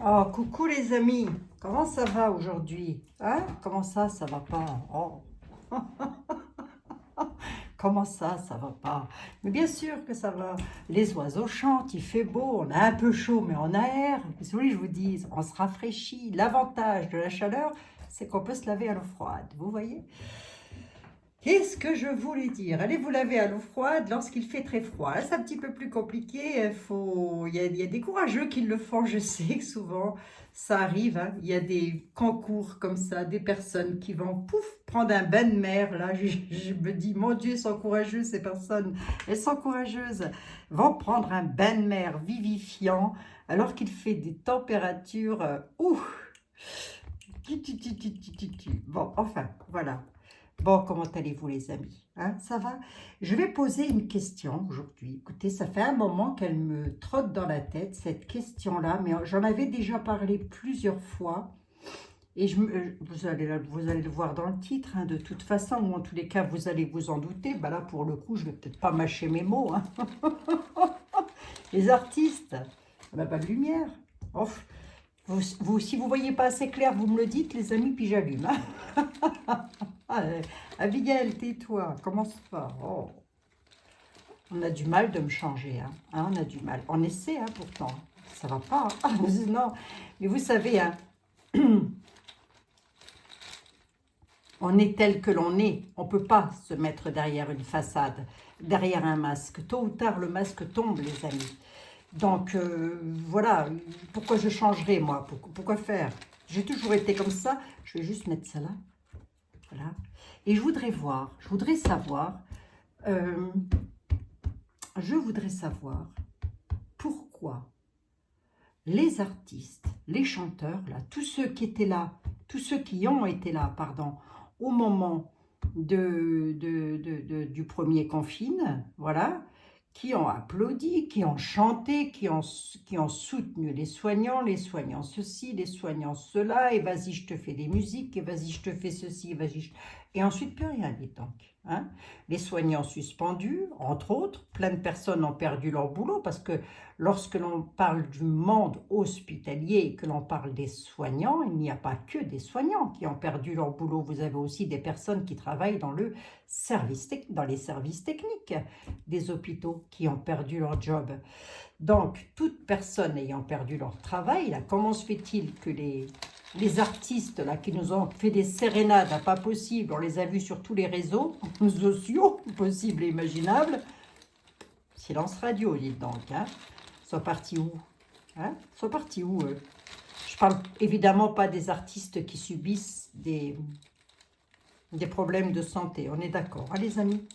Oh, coucou les amis, comment ça va aujourd'hui? Hein? Comment ça va pas? Oh, comment ça va pas? Mais bien sûr que ça va. Les oiseaux chantent, il fait beau, on a un peu chaud, mais on aère. Qu'est-ce que vous voulez que je vous dise? On se rafraîchit. L'avantage de la chaleur, c'est qu'on peut se laver à l'eau froide, vous voyez? Qu'est-ce que je voulais dire? Allez vous laver à l'eau froide lorsqu'il fait très froid. Là, c'est un petit peu plus compliqué. Il y a des courageux qui le font. Je sais que souvent, ça arrive, hein. Il y a des concours comme ça, des personnes qui vont, pouf, prendre un bain de mer. Là, je me dis, mon Dieu, elles sont courageuses, ces personnes. Elles sont courageuses. Vont prendre un bain de mer vivifiant alors qu'il fait des températures... Bon, enfin, voilà. Bon, comment allez-vous les amis? Hein, ça va? Je vais poser une question aujourd'hui. Écoutez, ça fait un moment qu'elle me trotte dans la tête, cette question-là, mais j'en avais déjà parlé plusieurs fois. Et vous allez le voir dans le titre, hein, de toute façon, ou en tous les cas, vous allez vous en douter. Bah là, pour le coup, je vais peut-être pas mâcher mes mots, hein. Les artistes, on n'a pas de lumière. Ouf. Si vous voyez pas assez clair, vous me le dites, les amis, puis j'allume, hein. Abigail, tais-toi, commence pas. Oh, on a du mal de me changer, hein. Hein, on a du mal. On essaie, hein, pourtant. Ça va pas, hein. Non, mais vous savez, hein, on est tel que l'on est. On ne peut pas se mettre derrière une façade, derrière un masque. Tôt ou tard, le masque tombe, les amis. Donc, voilà. Pourquoi je changerais, moi? Pourquoi faire? J'ai toujours été comme ça. Je vais juste mettre ça là. Voilà. Et je voudrais savoir, euh, pourquoi les artistes, les chanteurs, là, tous ceux qui étaient là, tous ceux qui ont été là, pardon, au moment du premier confinement, voilà, qui ont applaudi, qui ont chanté, qui ont soutenu les soignants ceci, les soignants cela, et vas-y, je te fais des musiques, et vas-y, je te fais ceci, et vas-y, et ensuite plus rien, dit donc. Hein. Les soignants suspendus, entre autres, plein de personnes ont perdu leur boulot, parce que lorsque l'on parle du monde hospitalier et que l'on parle des soignants, il n'y a pas que des soignants qui ont perdu leur boulot. Vous avez aussi des personnes qui travaillent dans les services techniques des hôpitaux qui ont perdu leur job. Donc, toute personne ayant perdu leur travail, là, comment se fait-il que les artistes là, qui nous ont fait des sérénades à pas possible, on les a vus sur tous les réseaux sociaux, possibles et imaginables, silence radio, dites donc, hein, sont partis où, hein, sont partis où eux? Je parle évidemment pas des artistes qui subissent des problèmes de santé, on est d'accord, hein, les amis?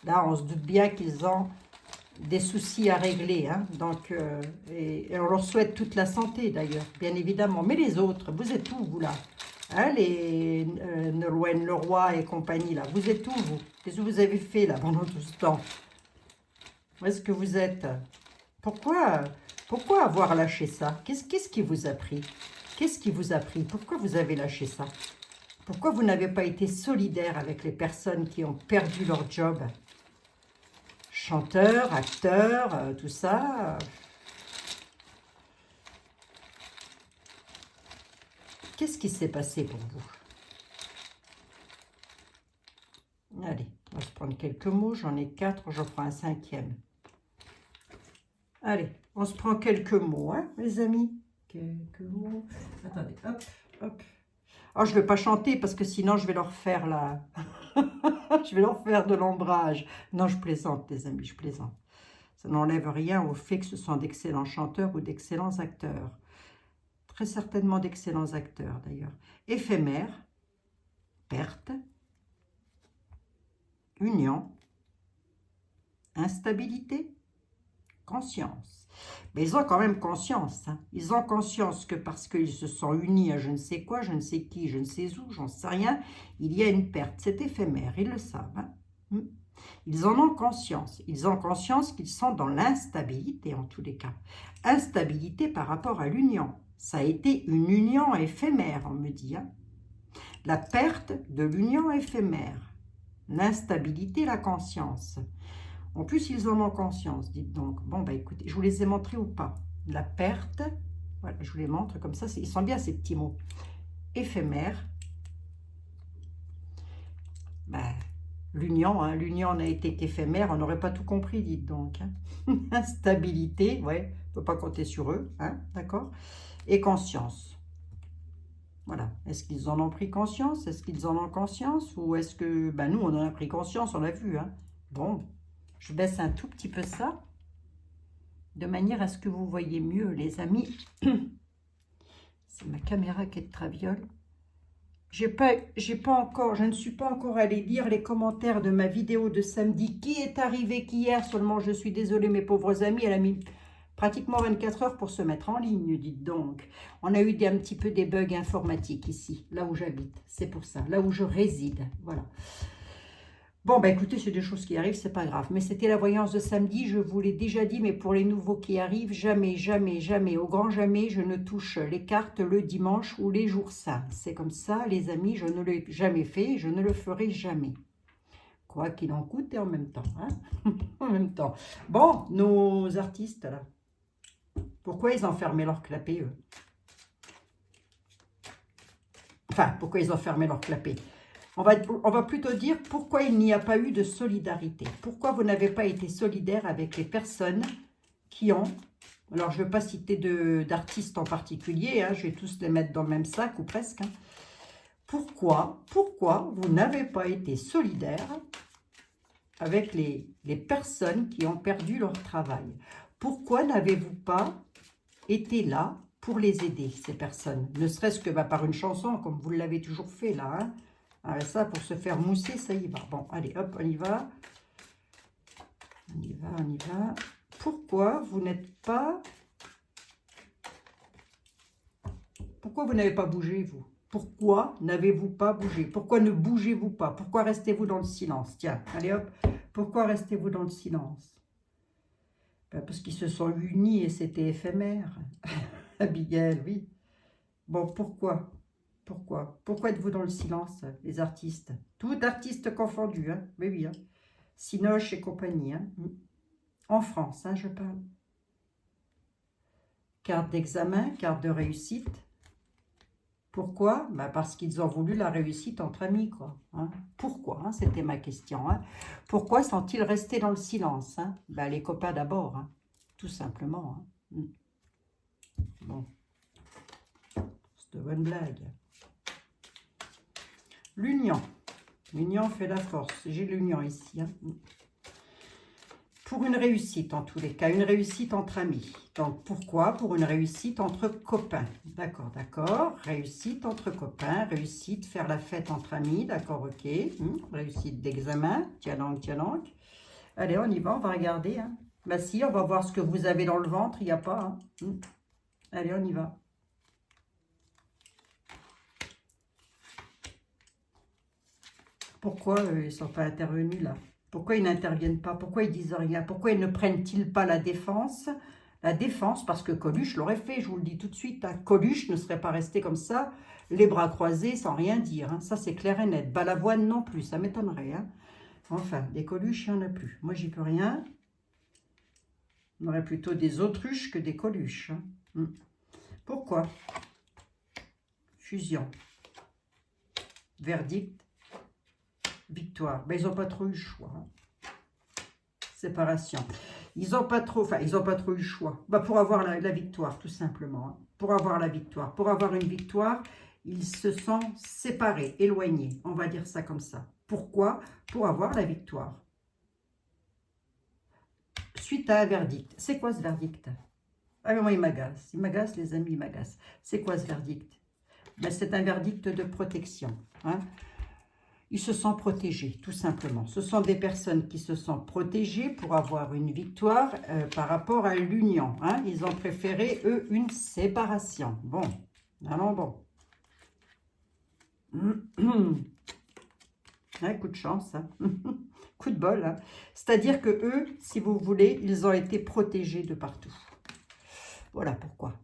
Là, on se doute bien qu'ils ont des soucis à régler, hein, donc, et on leur souhaite toute la santé d'ailleurs, bien évidemment. Mais les autres, vous êtes où, vous là? Hein, les Nolwenn Leroy et compagnie, là, vous êtes où, vous? Qu'est-ce que vous avez fait, là, pendant tout ce temps? Où est-ce que vous êtes? Pourquoi avoir lâché ça? Qu'est-ce qui vous a pris? Qu'est-ce qui vous a pris? Pourquoi vous avez lâché ça? Pourquoi vous n'avez pas été solidaire avec les personnes qui ont perdu leur job? Chanteurs, acteurs, tout ça. Qu'est-ce qui s'est passé pour vous? Allez, on va se prendre quelques mots. J'en ai 4, j'en prends un 5e. Allez, on se prend quelques mots, hein, les amis? Quelques mots. Attendez, hop, hop. Oh, je ne vais pas chanter parce que sinon je vais leur faire la... je vais leur faire de l'ombrage. Non, je plaisante, les amis, je plaisante. Ça n'enlève rien au fait que ce sont d'excellents chanteurs ou d'excellents acteurs. Très certainement d'excellents acteurs, d'ailleurs. Éphémère, perte, union, instabilité, conscience. Mais ils ont quand même conscience. Hein. Ils ont conscience que parce qu'ils se sont unis à je ne sais quoi, je ne sais qui, je ne sais où, j'en sais rien, il y a une perte. C'est éphémère, ils le savent. Hein. Ils en ont conscience. Ils ont conscience qu'ils sont dans l'instabilité en tous les cas. Instabilité par rapport à l'union. Ça a été une union éphémère, on me dit. Hein. La perte de l'union éphémère. L'instabilité, la conscience. En plus, ils en ont conscience, dites donc. Bon, bah écoutez, je vous les ai montrés ou pas? La perte, voilà. je vous les montre comme ça. Ils sont bien ces petits mots. Éphémère. Ben, l'union, hein, l'union n'a été qu'éphémère, on n'aurait pas tout compris, dites donc. Hein. Stabilité, ouais, on ne peut pas compter sur eux, hein, d'accord. Et conscience. Voilà. Est-ce qu'ils en ont pris conscience? Est-ce qu'ils en ont conscience? Ou est-ce que, ben nous, on en a pris conscience, on l'a vu. Hein. Bon, je baisse un tout petit peu ça, de manière à ce que vous voyez mieux, les amis. C'est ma caméra qui est de traviole. Je ne suis pas encore allée lire les commentaires de ma vidéo de samedi qui est arrivée qu'hier seulement. Je suis désolée, mes pauvres amis, elle a mis pratiquement 24 heures pour se mettre en ligne, dites donc. On a eu un petit peu des bugs informatiques ici, là où j'habite. C'est pour ça, là où je réside, voilà. Bon, bah écoutez, c'est des choses qui arrivent, c'est pas grave. Mais c'était la voyance de samedi, je vous l'ai déjà dit, mais pour les nouveaux qui arrivent, jamais, jamais, jamais, au grand jamais, je ne touche les cartes le dimanche ou les jours saints. C'est comme ça, les amis, je ne l'ai jamais fait, je ne le ferai jamais. Quoi qu'il en coûte et en même temps, hein. En même temps. Bon, nos artistes, là, pourquoi ils ont fermé leur clapet, eux? Enfin, pourquoi ils ont fermé leur clapet? On va plutôt dire pourquoi il n'y a pas eu de solidarité. Pourquoi vous n'avez pas été solidaire avec les personnes qui ont... Alors, je ne vais pas citer d'artistes en particulier, hein, je vais tous les mettre dans le même sac ou presque. Hein. Pourquoi vous n'avez pas été solidaire avec les personnes qui ont perdu leur travail? Pourquoi n'avez-vous pas été là pour les aider, ces personnes? Ne serait-ce que par une chanson, comme vous l'avez toujours fait là, hein. Ah, ça, pour se faire mousser, ça y va. Bon, allez, hop, on y va. On y va, on y va. Pourquoi vous n'êtes pas... Pourquoi vous n'avez pas bougé, vous? Pourquoi n'avez-vous pas bougé? Pourquoi ne bougez-vous pas? Pourquoi restez-vous dans le silence? Tiens, allez, hop. Pourquoi restez-vous dans le silence? Ben, parce qu'ils se sont unis et c'était éphémère. Abigail, oui. Bon, pourquoi? Pourquoi êtes-vous dans le silence, les artistes? Tout artiste confondu, hein? Mais oui, hein? Cinoche et compagnie, hein? En France, hein, je parle. Carte d'examen, carte de réussite. Pourquoi? Ben parce qu'ils ont voulu la réussite entre amis, quoi. Hein? Pourquoi? Hein? C'était ma question. Hein? Pourquoi sont-ils restés dans le silence? Hein? Ben, les copains d'abord, hein? Tout simplement. Hein? Bon. C'est de bonnes blagues. L'union. L'union fait la force. J'ai l'union ici. Hein. Pour une réussite, en tous les cas. Une réussite entre amis. Donc, pourquoi? Pour une réussite entre copains. D'accord, d'accord. Réussite entre copains. Réussite, faire la fête entre amis. D'accord, ok. Réussite d'examen. Tiens donc, tiens donc. Allez, on y va. On va regarder. Hein. Bah si, on va voir ce que vous avez dans le ventre. Il n'y a pas. Hein. Allez, on y va. Pourquoi ils ne sont pas intervenus là? Pourquoi ils n'interviennent pas? Pourquoi ils disent rien? Pourquoi ils ne prennent-ils pas la défense? La défense, parce que Coluche l'aurait fait, je vous le dis tout de suite. Hein. Coluche ne serait pas resté comme ça, les bras croisés, sans rien dire. Hein. Ça, c'est clair et net. Balavoine non plus, ça m'étonnerait. Hein. Enfin, des Coluches, il n'y en a plus. Moi, j'y peux rien. On aurait plutôt des autruches que des Coluches. Hein. Pourquoi? Fusion. Verdict. Victoire. Ben, ils n'ont pas trop eu le choix. Hein. Séparation. Ils n'ont pas trop eu le choix. Ben, pour avoir la victoire, tout simplement. Hein. Pour avoir la victoire. Pour avoir une victoire, ils se sont séparés, éloignés. On va dire ça comme ça. Pourquoi? Pour avoir la victoire. Suite à un verdict. C'est quoi ce verdict? Ah, mais moi, il m'agace. Il m'agace, les amis, il m'agace. C'est quoi ce verdict? Ben, c'est un verdict de protection. Hein. Ils se sont protégés, tout simplement. Ce sont des personnes qui se sont protégées pour avoir une victoire par rapport à l'union. Hein. Ils ont préféré, eux, une séparation. Bon, allons bon. Hein, coup de chance. Hein. Coup de bol. Hein. C'est-à-dire que eux, si vous voulez, ils ont été protégés de partout. Voilà pourquoi.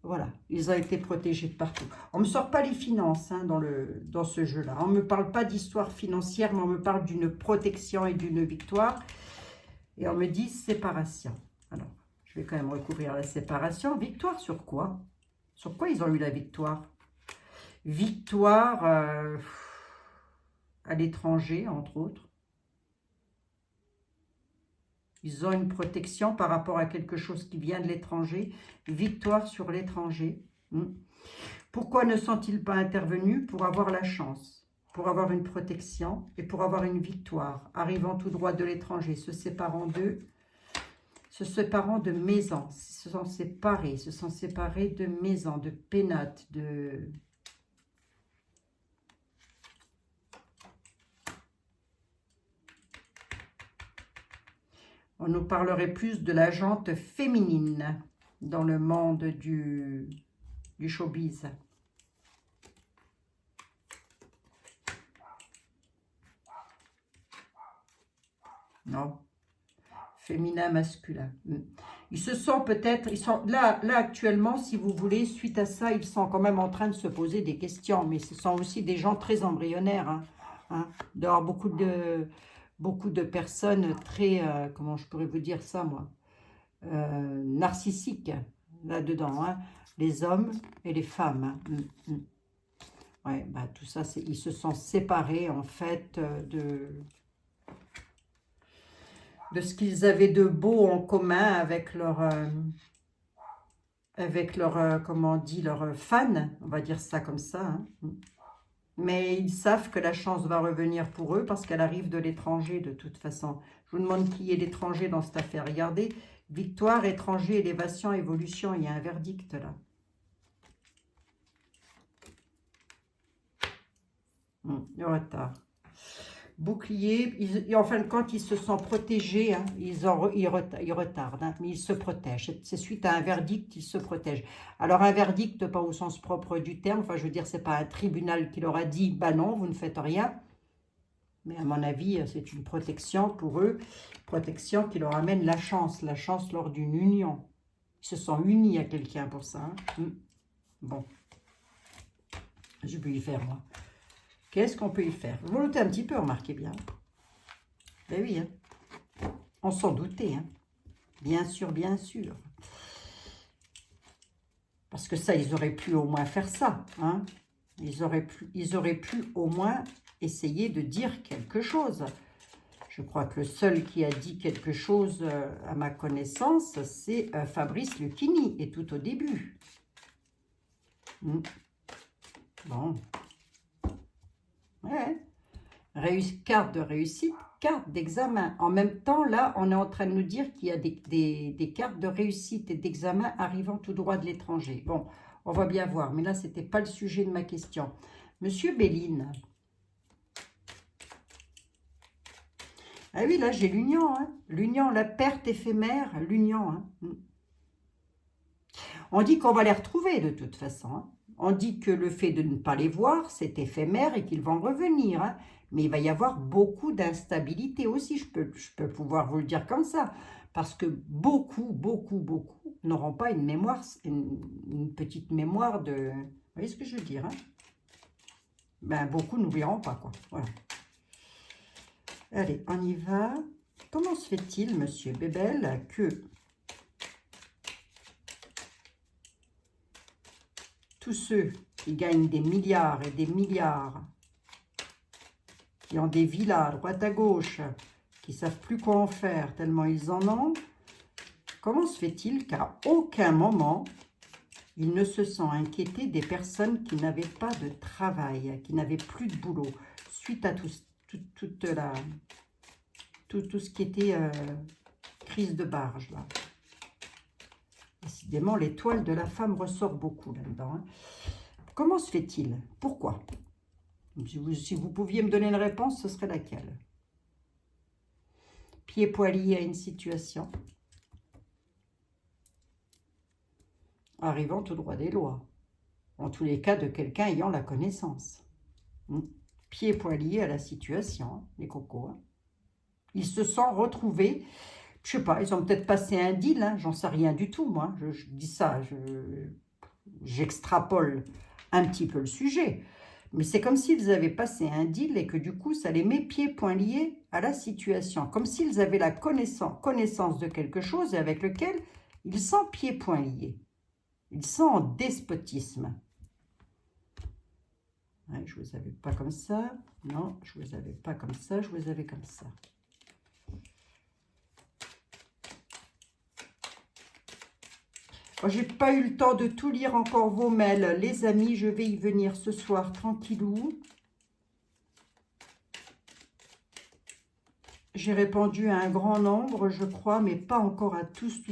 Voilà, ils ont été protégés de partout. On ne me sort pas les finances hein, dans ce jeu-là. On ne me parle pas d'histoire financière, mais on me parle d'une protection et d'une victoire. Et on me dit séparation. Alors, Je vais quand même recouvrir la séparation. Victoire sur quoi? Sur quoi ils ont eu la victoire? Victoire à l'étranger, entre autres. Ils ont une protection par rapport à quelque chose qui vient de l'étranger. Victoire sur l'étranger. Pourquoi ne sont-ils pas intervenus? Pour avoir la chance, pour avoir une protection et pour avoir une victoire. Arrivant tout droit de l'étranger, se séparant d'eux, se séparant de maisons, se sont séparés de maisons, de pénates, de... On nous parlerait plus de la jante féminine dans le monde du showbiz. Non. Féminin, masculin. Ils se sont peut-être, ils sont là actuellement, si vous voulez, suite à ça, ils sont quand même en train de se poser des questions. Mais ce sont aussi des gens très embryonnaires. D'avoir beaucoup de personnes très, comment je pourrais vous dire ça, moi, narcissiques là-dedans. Les hommes et les femmes. Ouais, bah, tout ça, ils se sont séparés, en fait, de ce qu'ils avaient de beau en commun avec comment on dit, leurs fans, on va dire ça comme ça. Mais ils savent que la chance va revenir pour eux parce qu'elle arrive de l'étranger de toute façon. Je vous demande qui est l'étranger dans cette affaire. Regardez, victoire, étranger, élévation, évolution, il y a un verdict là. Le retard. Bouclier, en fin de compte, ils se sont protégés, ils retardent, mais ils se protègent. C'est suite à un verdict qu'ils se protègent. Alors un verdict, pas au sens propre du terme, enfin je veux dire, c'est pas un tribunal qui leur a dit, bah non, vous ne faites rien. Mais à mon avis, c'est une protection pour eux, protection qui leur amène la chance lors d'une union. Ils se sont unis à quelqu'un pour ça. Bon, je peux y faire moi. Qu'est-ce qu'on peut y faire? Vous notez un petit peu, remarquez bien. Ben oui, on s'en doutait. Bien sûr, bien sûr. Parce que ça, ils auraient pu au moins faire ça. Ils auraient pu au moins essayer de dire quelque chose. Je crois que le seul qui a dit quelque chose, à ma connaissance, c'est Fabrice Lucchini, et tout au début. Bon. Ouais. Carte de réussite, carte d'examen. En même temps, là, on est en train de nous dire qu'il y a des cartes de réussite et d'examen arrivant tout droit de l'étranger. Bon, on va bien voir, mais là, ce n'était pas le sujet de ma question. Monsieur Béline. Ah oui, là, j'ai l'union. L'union, la perte éphémère, l'union. On dit qu'on va les retrouver de toute façon. On dit que le fait de ne pas les voir, c'est éphémère et qu'ils vont revenir. Mais il va y avoir beaucoup d'instabilité aussi, je peux pouvoir vous le dire comme ça. Parce que beaucoup n'auront pas une mémoire, une petite mémoire de... Vous voyez ce que je veux dire, Ben, beaucoup n'oublieront pas, quoi. Voilà. Allez, on y va. Comment se fait-il, monsieur Bébel, que... tous ceux qui gagnent des milliards et des milliards, qui ont des villas à droite à gauche, qui ne savent plus quoi en faire tellement ils en ont, comment se fait-il qu'à aucun moment, ils ne se sont inquiétés des personnes qui n'avaient pas de travail, qui n'avaient plus de boulot, suite à tout ce qui était crise de barge, là. Décidément, l'étoile de la femme ressort beaucoup là-dedans. Comment se fait-il? Pourquoi? Si vous pouviez me donner une réponse, ce serait laquelle? Pieds-poings liés à une situation. Arrivant tout droit des lois. En tous les cas, de quelqu'un ayant la connaissance. Pieds-poings liés à la situation, les cocos. Ils se sont retrouvés... Je sais pas, ils ont peut-être passé un deal, j'en sais rien du tout, moi. Je dis ça, j'extrapole un petit peu le sujet. Mais c'est comme s'ils avaient passé un deal et que du coup, ça les met pieds-poings liés à la situation. Comme s'ils avaient la connaissance de quelque chose et avec lequel Ils sont pieds-poings liés. Ils sont en despotisme. Ouais, je ne vous avais pas comme ça. Non, je ne vous avais pas comme ça. Je vous avais comme ça. J'ai pas eu le temps de tout lire encore vos mails. Les amis, je vais y venir ce soir tranquillou. J'ai répondu à un grand nombre, je crois, mais pas encore à tous.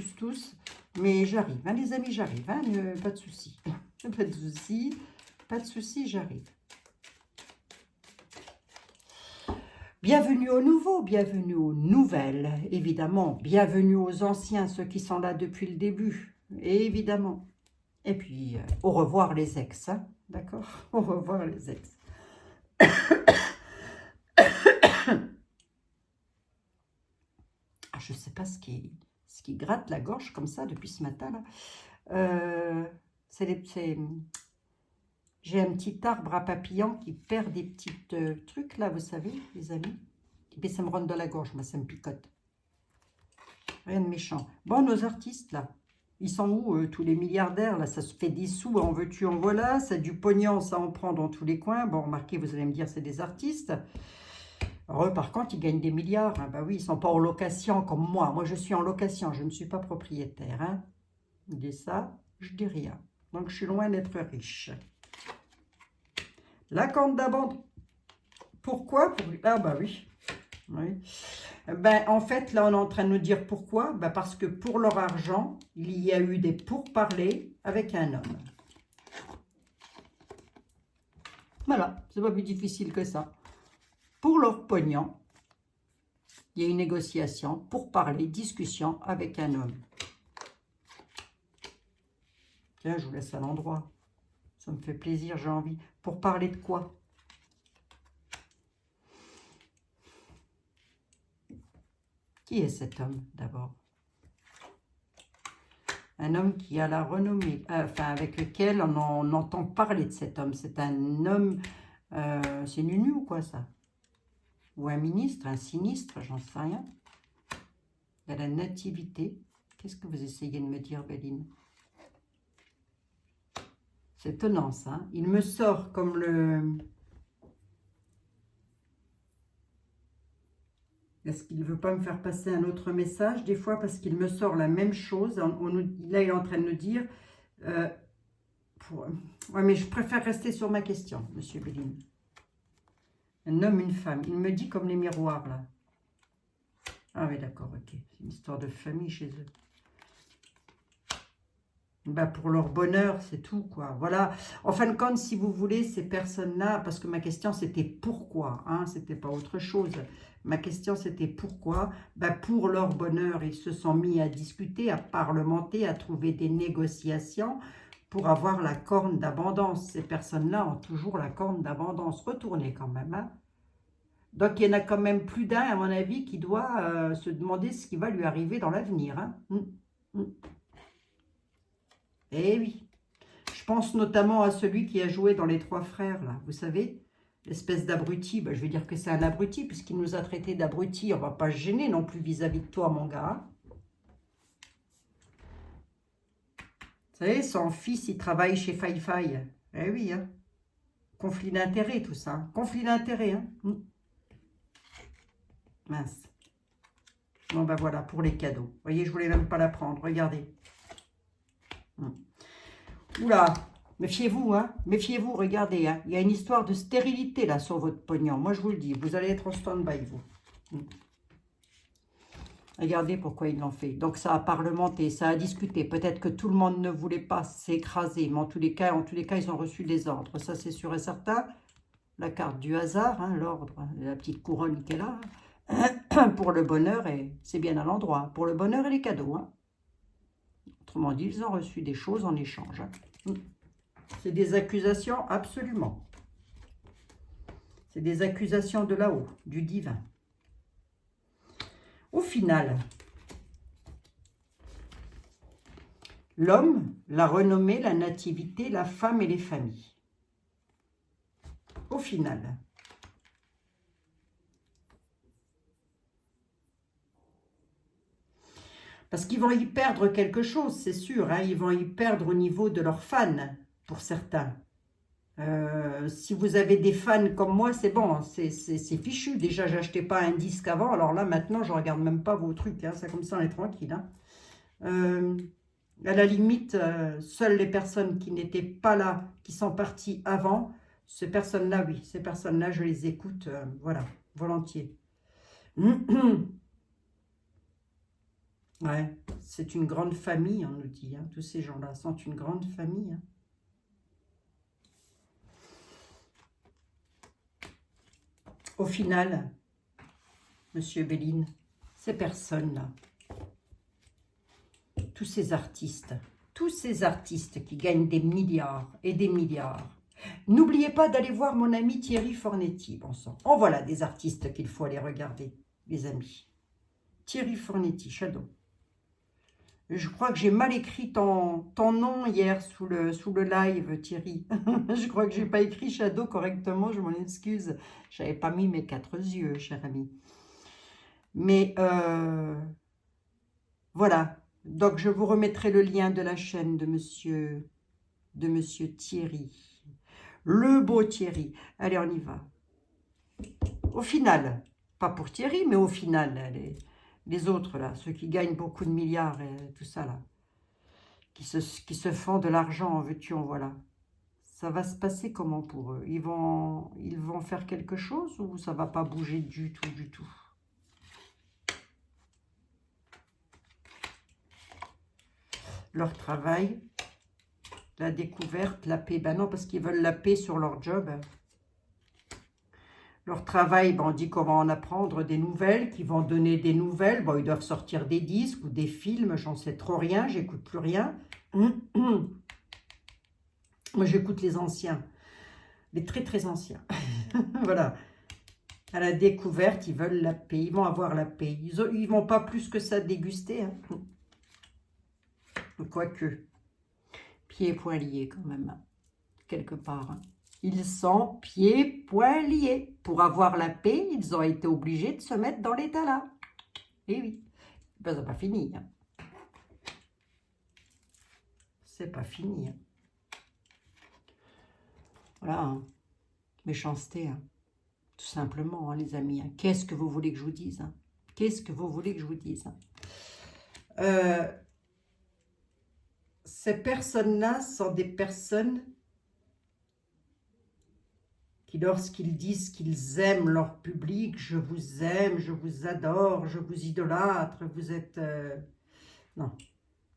Mais j'arrive, hein, les amis, j'arrive. Hein, pas de souci. Pas de souci. Pas de souci, j'arrive. Bienvenue aux nouveaux, bienvenue aux nouvelles, évidemment. Bienvenue aux anciens, ceux qui sont là depuis le début, évidemment. Et puis, au revoir les ex, hein, d'accord? Au revoir les ex. Je ne sais pas ce qui gratte la gorge comme ça depuis ce matin, là. J'ai un petit arbre à papillons qui perd des petits trucs, là, vous savez, les amis. Et puis ça me rentre dans la gorge, moi, ça me picote. Rien de méchant. Bon, nos artistes, là, ils sont où, tous les milliardaires, là? Ça se fait des sous, en veux-tu, en voilà. Ça a du pognon, ça en prend dans tous les coins. Bon, remarquez, vous allez me dire, c'est des artistes. Alors, eux, par contre, ils gagnent des milliards. Hein. Ben oui, ils ne sont pas en location comme moi. Moi, je suis en location, je ne suis pas propriétaire. Hein. Je dis ça, je dis rien. Donc, je suis loin d'être riche. La compte d'abandon. Pourquoi? Ah, bah oui. Oui. Ben, en fait, là, on est en train de nous dire pourquoi. Ben, parce que pour leur argent, il y a eu des pourparlers avec un homme. Voilà, c'est pas plus difficile que ça. Pour leur pognon, il y a une négociation, pourparler, discussion avec un homme. Tiens, je vous laisse à l'endroit. Ça me fait plaisir, j'ai envie. Pour parler de quoi? Qui est cet homme, d'abord? Un homme qui a la renommée, enfin, avec lequel on entend parler de cet homme. C'est un homme, c'est Nunu ou quoi, ça? Ou un ministre, un sinistre, j'en sais rien. Il y a la nativité. Qu'est-ce que vous essayez de me dire, Béline? C'est étonnant, ça. Hein. Il me sort comme le... Est-ce qu'il ne veut pas me faire passer un autre message? Des fois, parce qu'il me sort la même chose. Là, il est en train de nous dire... Ouais, mais je préfère rester sur ma question, monsieur Béline. Un homme, une femme. Il me dit comme les miroirs, là. Ah oui, d'accord, ok. C'est une histoire de famille chez eux. Bah pour leur bonheur, c'est tout, quoi. Voilà. En fin de compte, si vous voulez, ces personnes-là, parce que ma question, c'était pourquoi, hein, c'était pas autre chose. Ma question, c'était pourquoi. Bah pour leur bonheur, ils se sont mis à discuter, à parlementer, à trouver des négociations pour avoir la corne d'abondance. Ces personnes-là ont toujours la corne d'abondance. Retournez quand même, hein. Donc, il y en a quand même plus d'un, à mon avis, qui doit se demander ce qui va lui arriver dans l'avenir, hein. Eh oui. Je pense notamment à celui qui a joué dans Les Trois Frères, là. Vous savez, l'espèce d'abruti. Ben, je vais dire que c'est un abruti, puisqu'il nous a traités d'abruti. On ne va pas se gêner non plus vis-à-vis de toi, mon gars. Vous savez, son fils, il travaille chez Fai. Eh oui, hein. Conflit d'intérêt, tout ça. Conflit d'intérêt, hein. Mince. Bon, ben voilà, pour les cadeaux. Vous voyez, je voulais même pas la prendre. Regardez. Oula, méfiez-vous, hein. Méfiez-vous, regardez. Hein. Il y a une histoire de stérilité, là, sur votre pognon. Moi, je vous le dis. Vous allez être en stand-by, vous. Regardez pourquoi ils l'ont fait. Donc, ça a parlementé, ça a discuté. Peut-être que tout le monde ne voulait pas s'écraser. Mais en tous les cas, ils ont reçu des ordres. Ça, c'est sûr et certain. La carte du hasard, hein, l'ordre, la petite couronne qu'elle a. Pour le bonheur, et c'est bien à l'endroit. Pour le bonheur et les cadeaux. Hein. Autrement dit, ils ont reçu des choses en échange. Hein. C'est des accusations, absolument. C'est des accusations de là-haut, du divin. Au final, l'homme, la renommée, la nativité, la femme et les familles. Au final, Parce qu'ils vont y perdre quelque chose, c'est sûr. Hein, ils vont y perdre au niveau de leurs fans, pour certains. Si vous avez des fans comme moi, c'est bon, hein, c'est fichu. Déjà, j'achetais pas un disque avant, alors là, maintenant, je regarde même pas vos trucs. Hein, ça, comme ça, on est tranquille. Hein. À la limite, seules les personnes qui n'étaient pas là, qui sont parties avant, ces personnes-là, oui, ces personnes-là, je les écoute, voilà, volontiers. Ouais, c'est une grande famille, on nous dit. Hein. Tous ces gens-là sont une grande famille. Hein. Au final, Monsieur Béline, ces personnes-là, tous ces artistes qui gagnent des milliards et des milliards, n'oubliez pas d'aller voir mon ami Thierry Fornetti, bon sang. En voilà des artistes qu'il faut aller regarder, les amis. Thierry Fornetti, Shadow. Je crois que j'ai mal écrit ton nom hier sous le live, Thierry. Je crois que je n'ai pas écrit Shadow correctement, je m'en excuse. Je n'avais pas mis mes 4 yeux, cher ami. Mais voilà. Donc, je vous remettrai le lien de la chaîne de monsieur Thierry. Le beau Thierry. Allez, on y va. Au final, pas pour Thierry, mais au final, les autres, là, ceux qui gagnent beaucoup de milliards et tout ça, là, qui se font de l'argent en veux-tu, en voilà. Ça va se passer comment pour eux? Ils vont faire quelque chose ou ça va pas bouger du tout, du tout? Leur travail, la découverte, la paix. Ben non, parce qu'ils veulent la paix sur leur job. Leur travail, ben on dit qu'on va en apprendre des nouvelles, qu'ils vont donner des nouvelles. Bon, ils doivent sortir des disques ou des films, j'en sais trop rien, j'écoute plus rien. Moi, j'écoute les anciens, les très très anciens. Voilà. À la découverte, ils veulent la paix, ils vont avoir la paix. Ils vont pas plus que ça déguster. Hein. Quoique, pieds et poings liés quand même, quelque part. Hein. Ils sont pieds, poings liés. Pour avoir la paix, ils ont été obligés de se mettre dans l'état là. Et oui, ben, c'est pas fini. Hein. C'est pas fini. Hein. Voilà, hein. Méchanceté, hein. Tout simplement, hein, les amis. Hein. Qu'est-ce que vous voulez que je vous dise? Hein? Qu'est-ce que vous voulez que je vous dise? Hein? Ces personnes-là sont des personnes qui, lorsqu'ils disent qu'ils aiment leur public, je vous aime, je vous adore, je vous idolâtre, vous êtes... Non,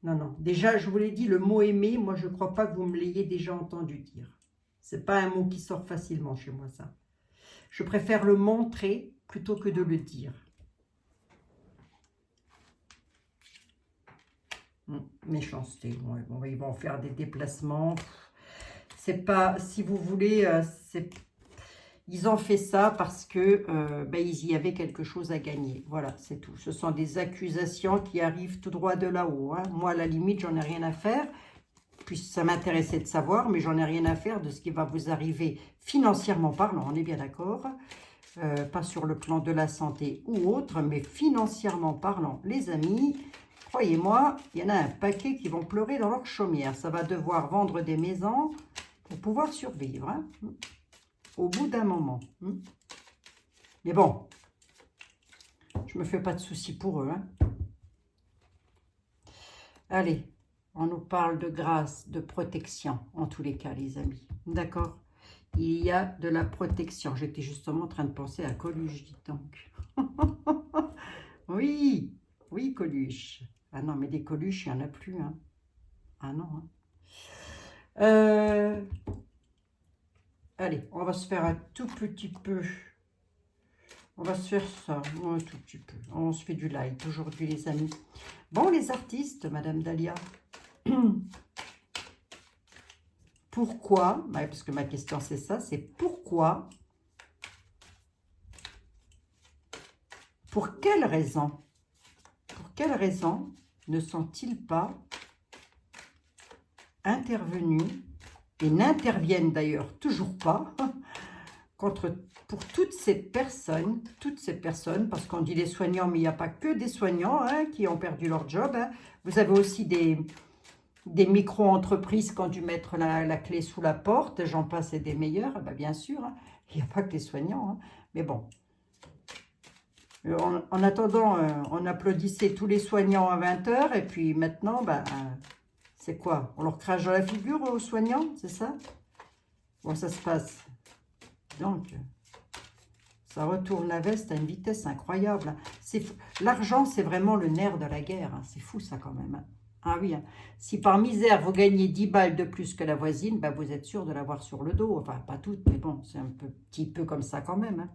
non, non. Déjà, je vous l'ai dit, le mot aimer, moi, je ne crois pas que vous me l'ayez déjà entendu dire. Ce n'est pas un mot qui sort facilement chez moi, ça. Je préfère le montrer plutôt que de le dire. Méchanceté. Ouais, bon, ils vont faire des déplacements. C'est pas, si vous voulez, ils ont fait ça parce que ils y avaient quelque chose à gagner. Voilà, c'est tout. Ce sont des accusations qui arrivent tout droit de là-haut. Hein. Moi, à la limite, j'en ai rien à faire. Puis ça m'intéressait de savoir, mais j'en ai rien à faire de ce qui va vous arriver financièrement parlant. On est bien d'accord. Pas sur le plan de la santé ou autre, mais financièrement parlant, les amis. Croyez-moi, il y en a un paquet qui vont pleurer dans leur chaumière. Ça va devoir vendre des maisons pour pouvoir survivre. Hein, au bout d'un moment. Mais bon, je me fais pas de soucis pour eux. Hein. Allez, on nous parle de grâce, de protection, en tous les cas, les amis. D'accord? Il y a de la protection. J'étais justement en train de penser à Coluche, dis donc. Oui, oui, Coluche. Ah non, mais des Coluches, il n'y en a plus. Hein. Ah non. Hein. Allez, on va se faire un tout petit peu. On va se faire ça, un tout petit peu. On se fait du light aujourd'hui, les amis. Bon, les artistes, Madame Dahlia. Pourquoi, parce que ma question c'est ça, c'est pourquoi, pour quelle raison ne sont-ils pas intervenus, et n'interviennent d'ailleurs toujours pas, pour toutes ces personnes, parce qu'on dit les soignants, mais il n'y a pas que des soignants hein, qui ont perdu leur job. Hein. Vous avez aussi des micro-entreprises qui ont dû mettre la clé sous la porte, j'en passe et des meilleurs, ben bien sûr, hein. Il n'y a pas que les soignants. Hein. Mais bon, en attendant, on applaudissait tous les soignants à 20 h et puis maintenant, ben, c'est quoi? On leur crache dans la figure aux soignants, c'est ça? Bon, ça se passe. Donc, ça retourne la veste à une vitesse incroyable. L'argent, c'est vraiment le nerf de la guerre. Hein. C'est fou ça quand même. Hein. Ah oui, hein. Si par misère, vous gagnez 10 balles de plus que la voisine, ben, vous êtes sûr de l'avoir sur le dos. Enfin, pas toutes, mais bon, c'est un petit peu comme ça quand même. Hein.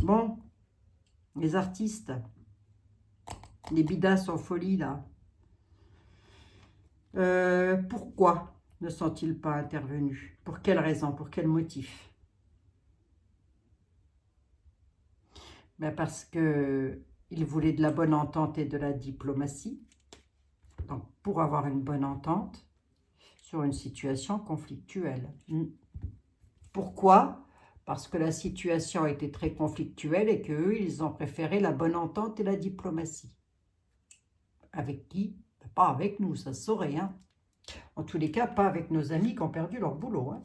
Bon, les artistes, les bidasses en folie, là. Pourquoi ne sont-ils pas intervenus? Pour quelle raison? Pour quel motif? Ben parce qu'ils voulaient de la bonne entente et de la diplomatie. Donc, pour avoir une bonne entente sur une situation conflictuelle. Pourquoi? Parce que la situation était très conflictuelle et qu'eux, ils ont préféré la bonne entente et la diplomatie. Avec qui? Pas avec nous, ça se saurait. Hein. En tous les cas, pas avec nos amis qui ont perdu leur boulot. Hein.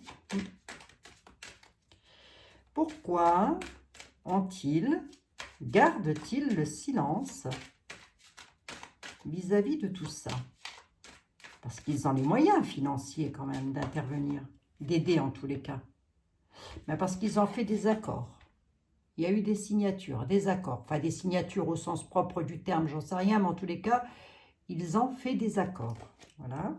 Pourquoi gardent-ils le silence vis-à-vis de tout ça? Parce qu'ils ont les moyens financiers quand même d'intervenir, d'aider en tous les cas. Mais parce qu'ils ont fait des accords. Il y a eu des signatures, des accords. Enfin, des signatures au sens propre du terme, j'en sais rien, mais en tous les cas, ils ont fait des accords. Voilà.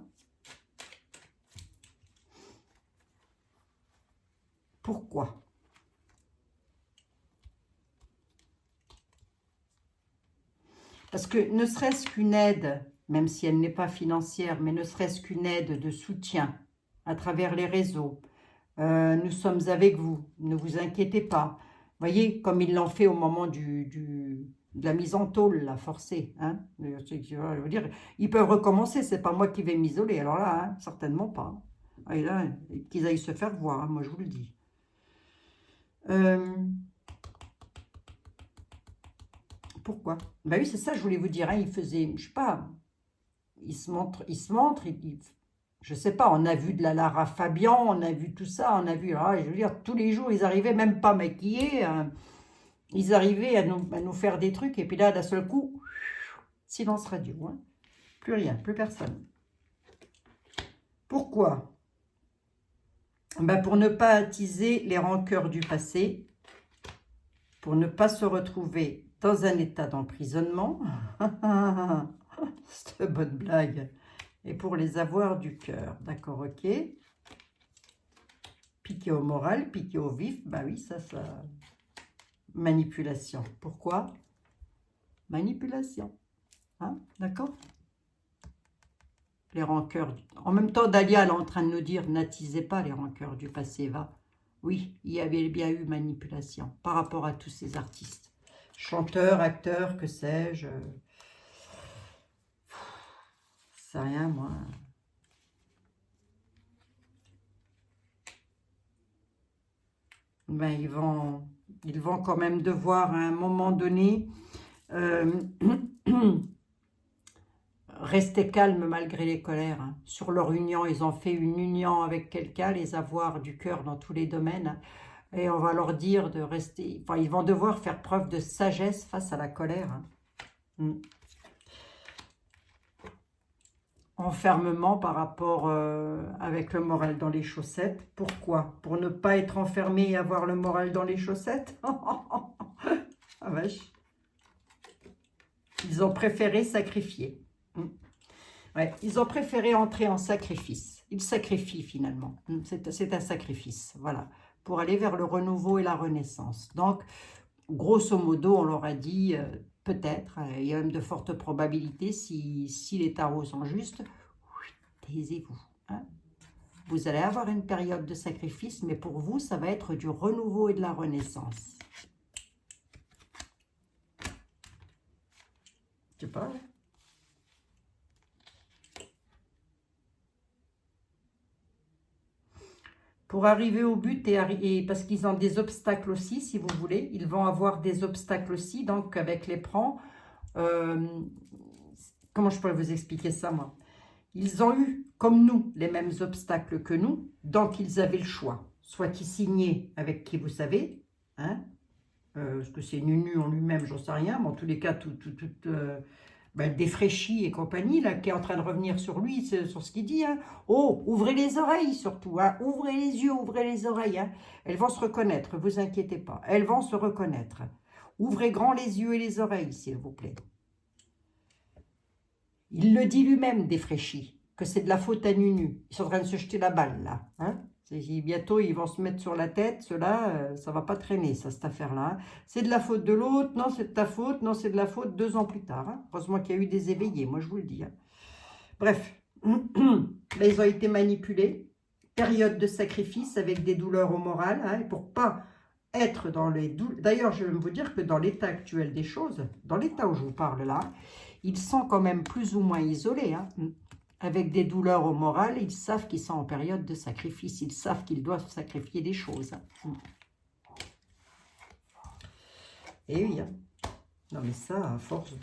Pourquoi? Parce que ne serait-ce qu'une aide, même si elle n'est pas financière, mais ne serait-ce qu'une aide de soutien à travers les réseaux, nous sommes avec vous, ne vous inquiétez pas. Vous voyez, comme ils l'ont fait au moment de la mise en tôle, la forcée. Hein. Je veux dire, ils peuvent recommencer, c'est pas moi qui vais m'isoler. Alors là, hein, certainement pas. Et là, qu'ils aillent se faire voir, hein, moi je vous le dis. Pourquoi? Ben oui, c'est ça, je voulais vous dire. Hein, il faisait, je sais pas, il se montre, je sais pas, on a vu de la Lara Fabian, on a vu tout ça, on a vu, je veux dire, tous les jours, ils arrivaient même pas maquillés, ils arrivaient à nous faire des trucs, et puis là, d'un seul coup, silence radio, hein. Plus rien, plus personne. Pourquoi? Ben pour ne pas attiser les rancœurs du passé, pour ne pas se retrouver dans un état d'emprisonnement, c'est une bonne blague, et pour les avoirs du cœur, d'accord, ok. Piqué au moral, piqué au vif, bah oui, ça... Manipulation. Pourquoi? Manipulation. Hein? D'accord? Les rancœurs. En même temps, Dahlia est en train de nous dire, n'attisez pas les rancœurs du passé, va. Oui, il y avait bien eu manipulation par rapport à tous ces artistes. Chanteurs, acteurs, que sais-je. C'est rien, moi. Ben, ils vont quand même devoir, à un moment donné, rester calmes malgré les colères. Hein. Sur leur union, ils ont fait une union avec quelqu'un, les avoirs du cœur dans tous les domaines. Et on va leur dire de rester... Enfin, ils vont devoir faire preuve de sagesse face à la colère. Hein. Enfermement par rapport avec le moral dans les chaussettes. Pourquoi? Pour ne pas être enfermé et avoir le moral dans les chaussettes. Ah vache. Ils ont préféré sacrifier. Ouais, ils ont préféré entrer en sacrifice. Ils sacrifient finalement. C'est un sacrifice, voilà, pour aller vers le renouveau et la renaissance. Donc, grosso modo, on leur a dit, peut-être, il y a même de fortes probabilités, si les tarots sont justes, taisez-vous. Hein. Vous allez avoir une période de sacrifice, mais pour vous, ça va être du renouveau et de la renaissance. Je sais pas. Pour arriver au but, et parce qu'ils ont des obstacles aussi, si vous voulez, ils vont avoir des obstacles aussi, donc avec les prends, comment je pourrais vous expliquer ça, moi? Ils ont eu, comme nous, les mêmes obstacles que nous, donc ils avaient le choix. Soit ils signaient avec qui vous savez, hein, est-ce que c'est Nunu en lui-même, j'en sais rien, mais en tous les cas, ben, Défraîchi et compagnie, là, qui est en train de revenir sur lui, sur ce qu'il dit. Hein. Oh, ouvrez les oreilles surtout, hein. Ouvrez les yeux, ouvrez les oreilles. Hein. Elles vont se reconnaître, vous inquiétez pas, elles vont se reconnaître. Ouvrez grand les yeux et les oreilles, s'il vous plaît. Il le dit lui-même, Défraîchi, que c'est de la faute à Nunu. Ils sont en train de se jeter la balle, là. Hein. Bientôt, ils vont se mettre sur la tête. Ceux-là, ça ne va pas traîner, ça, cette affaire-là. Hein. C'est de la faute de l'autre. Non, c'est de ta faute. Non, c'est de la faute 2 ans plus tard. Hein. Heureusement qu'il y a eu des éveillés, moi, je vous le dis. Hein. Bref, là, ils ont été manipulés. Période de sacrifice avec des douleurs au moral. Hein, et pour pas être dans les douleurs... D'ailleurs, je vais vous dire que dans l'état actuel des choses, dans l'état où je vous parle là, ils sont quand même plus ou moins isolés. Hein. Avec des douleurs au moral, ils savent qu'ils sont en période de sacrifice. Ils savent qu'ils doivent sacrifier des choses. Et oui. Hein. Non mais ça, à force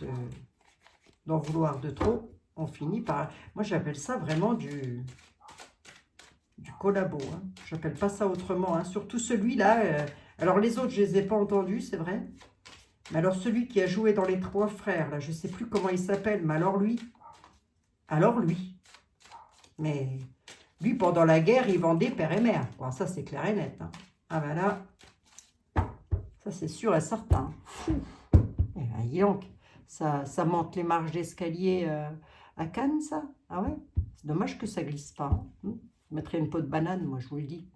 d'en vouloir de trop, on finit par... Moi, j'appelle ça vraiment du collabo. Hein. Je n'appelle pas ça autrement. Hein. Surtout celui-là. Alors, les autres, je ne les ai pas entendus, c'est vrai. Mais alors, celui qui a joué dans Les Trois Frères, là, je ne sais plus comment il s'appelle, mais alors lui... Mais lui, pendant la guerre, il vendait père et mère. Bon, ça, c'est clair et net. Hein. Ah ben là, ça, c'est sûr et certain. Fou. Eh ben, dis donc, ça monte les marches d'escalier à Cannes, ça. Ah ouais. C'est dommage que ça glisse pas. Hein. Je mettrais une peau de banane, moi, je vous le dis.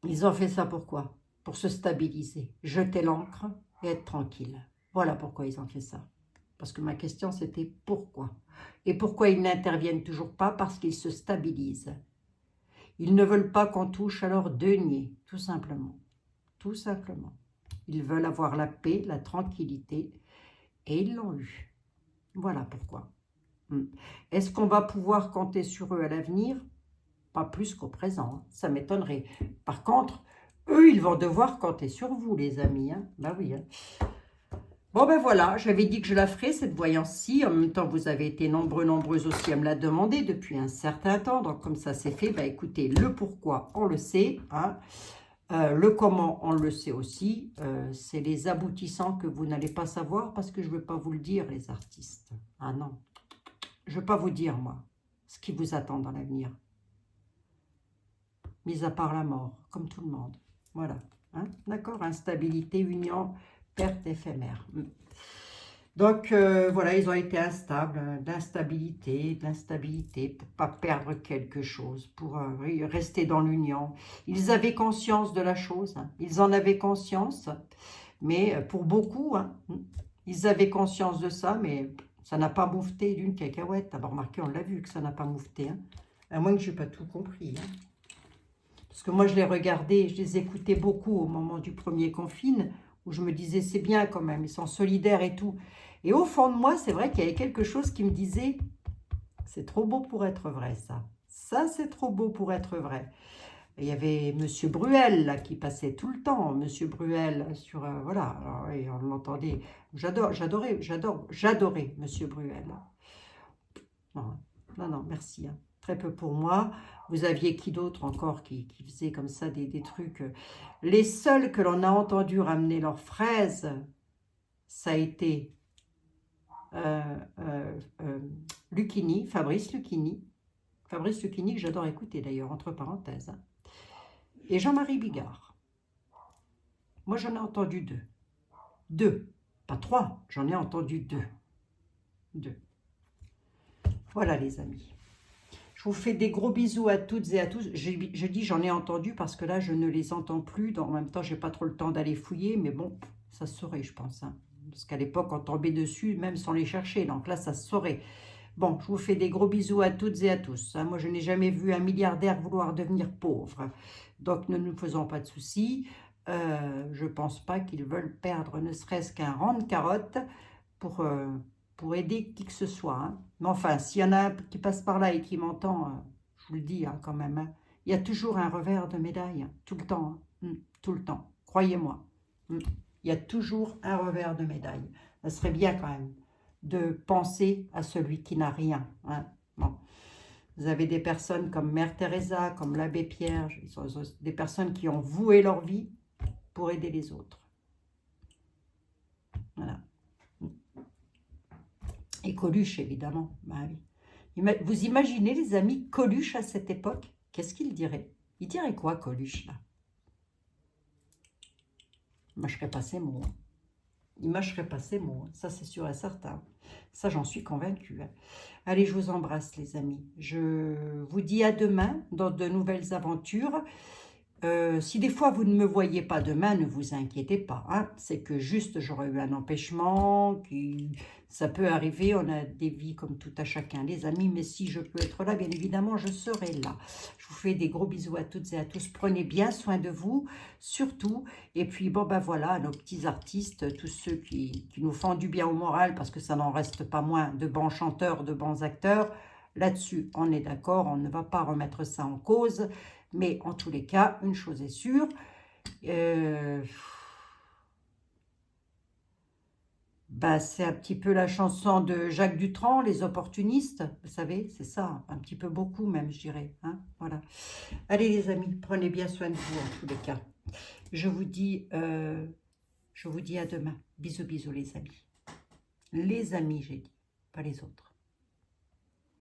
Ils ont fait ça pourquoi? Pour se stabiliser, jeter l'ancre et être tranquille. Voilà pourquoi ils ont fait ça. Parce que ma question, c'était pourquoi? Et pourquoi ils n'interviennent toujours pas? Parce qu'ils se stabilisent. Ils ne veulent pas qu'on touche à leur denier, tout simplement. Tout simplement. Ils veulent avoir la paix, la tranquillité, et ils l'ont eu. Voilà pourquoi. Est-ce qu'on va pouvoir compter sur eux à l'avenir? Pas plus qu'au présent, hein. Ça m'étonnerait. Par contre, eux, ils vont devoir compter sur vous, les amis. Hein. Ben oui, hein. Bon ben voilà, j'avais dit que je la ferais cette voyance-ci. En même temps, vous avez été nombreuses aussi à me la demander depuis un certain temps. Donc comme ça c'est fait, ben écoutez, le pourquoi, on le sait. Hein. Le comment, on le sait aussi. C'est les aboutissants que vous n'allez pas savoir parce que je ne veux pas vous le dire, les artistes. Ah non, je ne veux pas vous dire, moi, ce qui vous attend dans l'avenir. Mis à part la mort, comme tout le monde. Voilà. Hein. D'accord, instabilité, union, perte éphémère. Donc, voilà, ils ont été instables, d'instabilité, pour ne pas perdre quelque chose, pour rester dans l'union. Ils avaient conscience de la chose, hein. Ils en avaient conscience, mais pour beaucoup, hein, ils avaient conscience de ça, mais ça n'a pas moufté d'une cacahuète. D'abord, remarqué, on l'a vu que ça n'a pas moufté, hein. À moins que je n'ai pas tout compris, hein. Parce que moi, je les regardais, je les écoutais beaucoup au moment du premier confinement, où je me disais, c'est bien quand même, ils sont solidaires et tout. Et au fond de moi, c'est vrai qu'il y avait quelque chose qui me disait, c'est trop beau pour être vrai, ça. Ça, c'est trop beau pour être vrai. Et il y avait Monsieur Bruel, là, qui passait tout le temps, Monsieur Bruel, sur, voilà, alors, et on l'entendait. J'adorais Monsieur Bruel. Non, non, merci, hein. Très peu pour moi. Vous aviez qui d'autre encore qui faisait comme ça des trucs. Les seuls que l'on a entendu ramener leurs fraises, ça a été Lucchini, Fabrice Lucchini. Fabrice Lucchini, que j'adore écouter d'ailleurs, entre parenthèses. Hein. Et Jean-Marie Bigard. Moi, j'en ai entendu 2. 2, pas 3, j'en ai entendu 2. 2. Voilà les amis. Je vous fais des gros bisous à toutes et à tous. Je dis j'en ai entendu parce que là, je ne les entends plus. En même temps, je n'ai pas trop le temps d'aller fouiller. Mais bon, ça se saurait, je pense. Hein. Parce qu'à l'époque, on tombait dessus, même sans les chercher. Donc là, ça se saurait. Bon, je vous fais des gros bisous à toutes et à tous. Hein. Moi, je n'ai jamais vu un milliardaire vouloir devenir pauvre. Donc, ne nous faisons pas de soucis. Je ne pense pas qu'ils veulent perdre ne serait-ce qu'un rang de carotte pour aider qui que ce soit. Hein. Mais enfin, s'il y en a un qui passe par là et qui m'entend, vous le dis hein, quand même, hein. Il y a toujours un revers de médaille, hein, tout le temps, hein, tout le temps, croyez-moi. Il y a toujours un revers de médaille. Ça serait bien quand même de penser à celui qui n'a rien. Hein. Bon. Vous avez des personnes comme Mère Teresa, comme l'abbé Pierre, des personnes qui ont voué leur vie pour aider les autres. Voilà. Et Coluche, évidemment. Bah oui. Vous imaginez, les amis, Coluche à cette époque? Qu'est-ce qu'il dirait? Il dirait quoi, Coluche, là? Il mâcherait pas ses mots. Hein. Il mâcherait pas ses mots. Hein. Ça, c'est sûr et certain. Ça, j'en suis convaincue. Hein. Allez, je vous embrasse, les amis. Je vous dis à demain dans de nouvelles aventures. Si des fois vous ne me voyez pas demain, ne vous inquiétez pas. Hein. C'est que juste j'aurais eu un empêchement, ça peut arriver, on a des vies comme tout à chacun, les amis, mais si je peux être là, bien évidemment, je serai là. Je vous fais des gros bisous à toutes et à tous. Prenez bien soin de vous, surtout. Et puis, bon, ben voilà, nos petits artistes, tous ceux qui nous font du bien au moral, parce que ça n'en reste pas moins de bons chanteurs, de bons acteurs. Là-dessus, on est d'accord, on ne va pas remettre ça en cause. Mais en tous les cas, une chose est sûre, bah, c'est un petit peu la chanson de Jacques Dutronc, Les opportunistes, vous savez, c'est ça, un petit peu beaucoup même, je dirais. Hein, voilà. Allez les amis, prenez bien soin de vous en tous les cas. Je vous dis à demain. Bisous, bisous les amis. Les amis, j'ai dit, pas les autres.